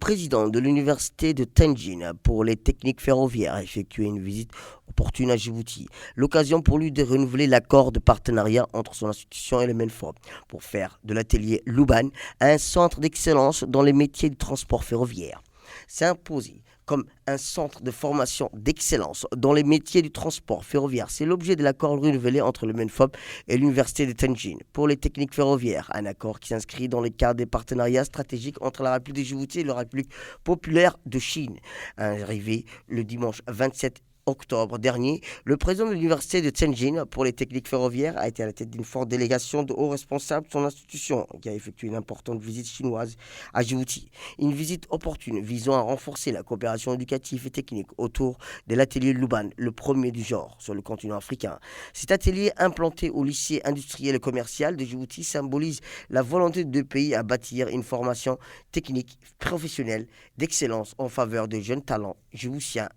président de l'université de Tenjin pour les techniques ferroviaires a effectué une visite opportune à Djibouti. L'occasion pour lui de renouveler l'accord de partenariat entre son institution et le MENFOB pour faire de l'atelier Luban un centre d'excellence dans les métiers du transport ferroviaire. S'imposer comme un centre de formation d'excellence dans les métiers du transport ferroviaire. C'est l'objet de l'accord renouvelé entre le MENFOB et l'université de Tenjin pour les techniques ferroviaires. Un accord qui s'inscrit dans le cadre des partenariats stratégiques entre la République de Djibouti et la République populaire de Chine. Arrivé le dimanche 27 octobre dernier, le président de l'université de Tianjin pour les techniques ferroviaires a été à la tête d'une forte délégation de hauts responsables de son institution qui a effectué une importante visite chinoise à Djibouti. Une visite opportune visant à renforcer la coopération éducative et technique autour de l'atelier Luban, le premier du genre sur le continent africain. Cet atelier implanté au lycée industriel et commercial de Djibouti symbolise la volonté de deux pays à bâtir une formation technique professionnelle d'excellence en faveur de jeunes talents djiboutiens.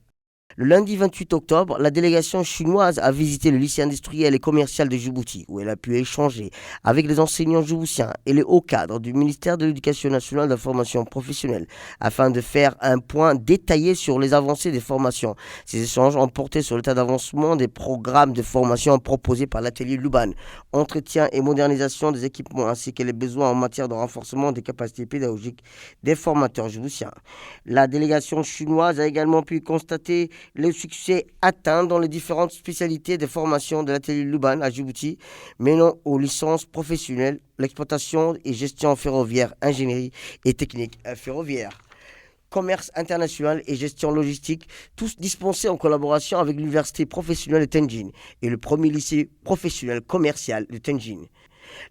Le lundi 28 octobre, la délégation chinoise a visité le lycée industriel et commercial de Djibouti, où elle a pu échanger avec les enseignants djiboutiens et les hauts cadres du ministère de l'Éducation nationale et de la formation professionnelle, afin de faire un point détaillé sur les avancées des formations. Ces échanges ont porté sur l'état d'avancement des programmes de formation proposés par l'atelier Luban, entretien et modernisation des équipements, ainsi que les besoins en matière de renforcement des capacités pédagogiques des formateurs djiboutiens. La délégation chinoise a également pu constater le succès atteint dans les différentes spécialités de formation de l'atelier Luban à Djibouti, menant aux licences professionnelles, l'exploitation et gestion ferroviaire, ingénierie et technique ferroviaire, commerce international et gestion logistique, tous dispensés en collaboration avec l'université professionnelle de Tenjin et le premier lycée professionnel commercial de Tenjin.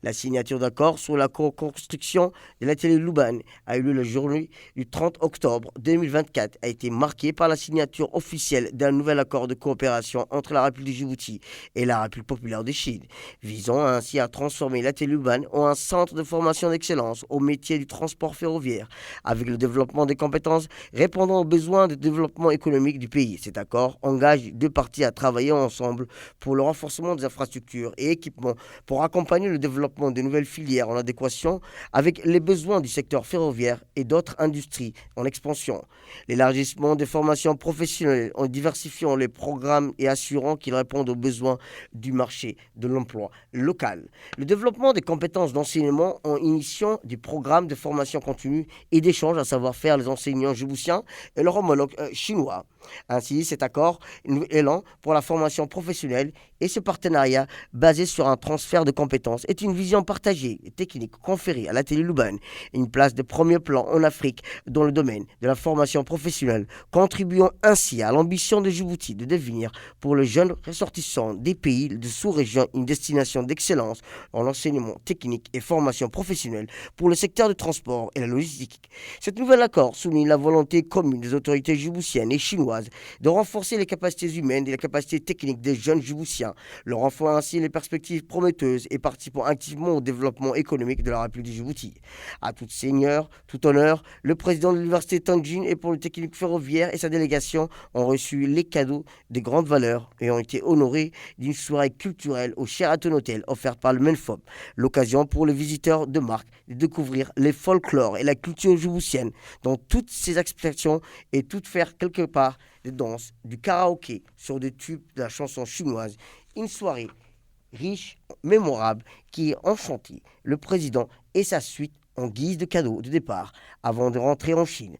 La signature d'accord sur la co-construction de l'atelier Luban a eu lieu la journée du 30 octobre 2024, a été marquée par la signature officielle d'un nouvel accord de coopération entre la République de Djibouti et la République populaire de Chine, visant ainsi à transformer l'atelier Luban en un centre de formation d'excellence au métier du transport ferroviaire, avec le développement des compétences répondant aux besoins de développement économique du pays. Cet accord engage les deux parties à travailler ensemble pour le renforcement des infrastructures et équipements pour accompagner le développement de nouvelles filières en adéquation avec les besoins du secteur ferroviaire et d'autres industries en expansion. L'élargissement des formations professionnelles en diversifiant les programmes et assurant qu'ils répondent aux besoins du marché de l'emploi local. Le développement des compétences d'enseignement en initiant des programmes de formation continue et d'échange à savoir-faire les enseignants djiboutiens et leurs homologues chinois. Ainsi, cet accord, un nouvel élan pour la formation professionnelle et ce partenariat basé sur un transfert de compétences est une vision partagée et technique conférée à l'atelier Luban, une place de premier plan en Afrique dans le domaine de la formation professionnelle, contribuant ainsi à l'ambition de Djibouti de devenir pour les jeunes ressortissants des pays de sous-région une destination d'excellence en enseignement technique et formation professionnelle pour le secteur du transport et la logistique. Cet nouvel accord souligne la volonté commune des autorités djiboutiennes et chinoises de renforcer les capacités humaines et les capacités techniques des jeunes djiboutiens, leur offrant ainsi les perspectives prometteuses et participant activement au développement économique de la République de Djibouti. À tout seigneur, tout honneur, le président de l'université Tenjin et pour le technique ferroviaire et sa délégation ont reçu les cadeaux de grande valeur et ont été honorés d'une soirée culturelle au Sheraton Hotel offerte par le MENFOB. L'occasion pour les visiteurs de marque de découvrir les folklores et la culture djiboutienne dans toutes ses expressions et tout faire quelque part de danse, du karaoké sur des tubes de la chanson chinoise. Une soirée riche, mémorable, qui a enchanté le président et sa suite en guise de cadeau de départ avant de rentrer en Chine.